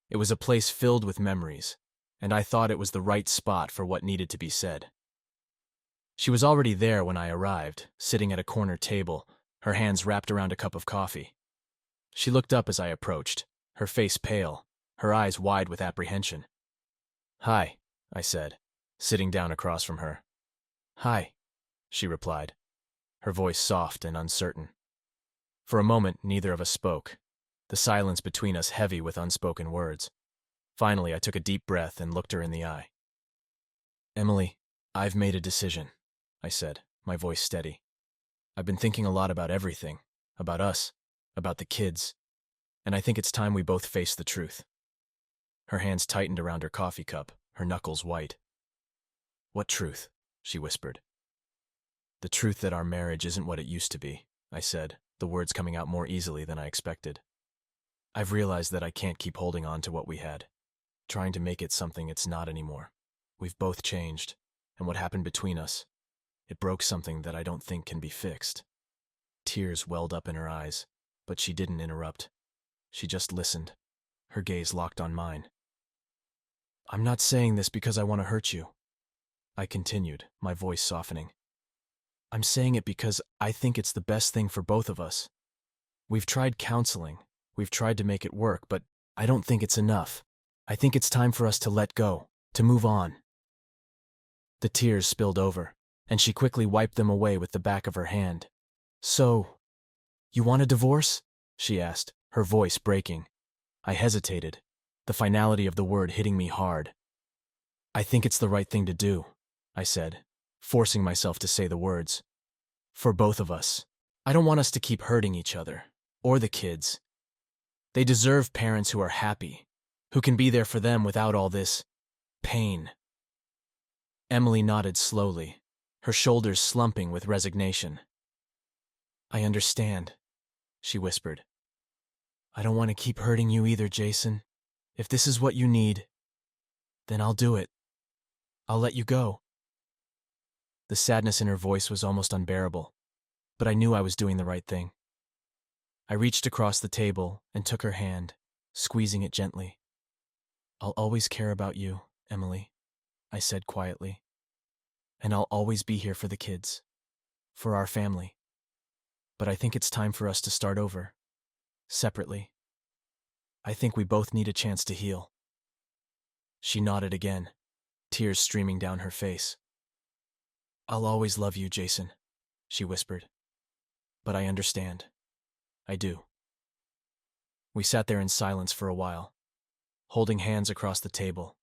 Speaker 1: It was a place filled with memories, and I thought it was the right spot for what needed to be said. She was already there when I arrived, sitting at a corner table, her hands wrapped around a cup of coffee. She looked up as I approached, her face pale, her eyes wide with apprehension. "Hi," I said, sitting down across from her. "Hi," she replied, her voice soft and uncertain. For a moment, neither of us spoke, the silence between us heavy with unspoken words. Finally, I took a deep breath and looked her in the eye. "Emily, I've made a decision," I said, my voice steady. "I've been thinking a lot about everything, about us, about the kids, and I think it's time we both face the truth." Her hands tightened around her coffee cup, her knuckles white. "What truth?" she whispered. "The truth that our marriage isn't what it used to be," I said, the words coming out more easily than I expected. "I've realized that I can't keep holding on to what we had, trying to make it something it's not anymore. We've both changed, and what happened between us, it broke something that I don't think can be fixed." Tears welled up in her eyes, but she didn't interrupt. She just listened, her gaze locked on mine. "I'm not saying this because I want to hurt you," I continued, my voice softening. "I'm saying it because I think it's the best thing for both of us. We've tried counseling, we've tried to make it work, but I don't think it's enough. I think it's time for us to let go, to move on." The tears spilled over, and she quickly wiped them away with the back of her hand. "So, you want a divorce?" she asked, her voice breaking. I hesitated, the finality of the word hitting me hard. "I think it's the right thing to do," I said, forcing myself to say the words. "For both of us. I don't want us to keep hurting each other, or the kids. They deserve parents who are happy, who can be there for them without all this pain." Emily nodded slowly, her shoulders slumping with resignation. "I understand," she whispered. "I don't want to keep hurting you either, Jason. If this is what you need, then I'll do it. I'll let you go." The sadness in her voice was almost unbearable, but I knew I was doing the right thing. I reached across the table and took her hand, squeezing it gently. "I'll always care about you, Emily," I said quietly. "And I'll always be here for the kids, for our family. But I think it's time for us to start over, separately. I think we both need a chance to heal." She nodded again, tears streaming down her face. "I'll always love you, Jason," she whispered. "But I understand. I do." We sat there in silence for a while, holding hands across the table.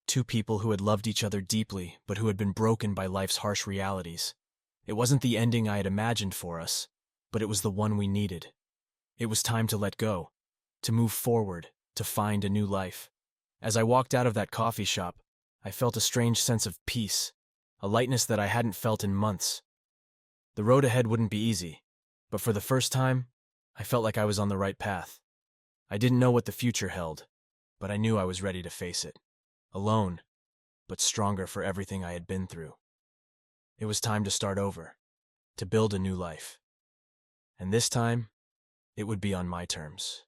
Speaker 1: Two people who had loved each other deeply, but who had been broken by life's harsh realities. It wasn't the ending I had imagined for us, but it was the one we needed. It was time to let go, to move forward, to find a new life. As I walked out of that coffee shop, I felt a strange sense of peace, a lightness that I hadn't felt in months. The road ahead wouldn't be easy, but for the first time, I felt like I was on the right path. I didn't know what the future held, but I knew I was ready to face it. Alone, but stronger for everything I had been through. It was time to start over, to build a new life. And this time, it would be on my terms.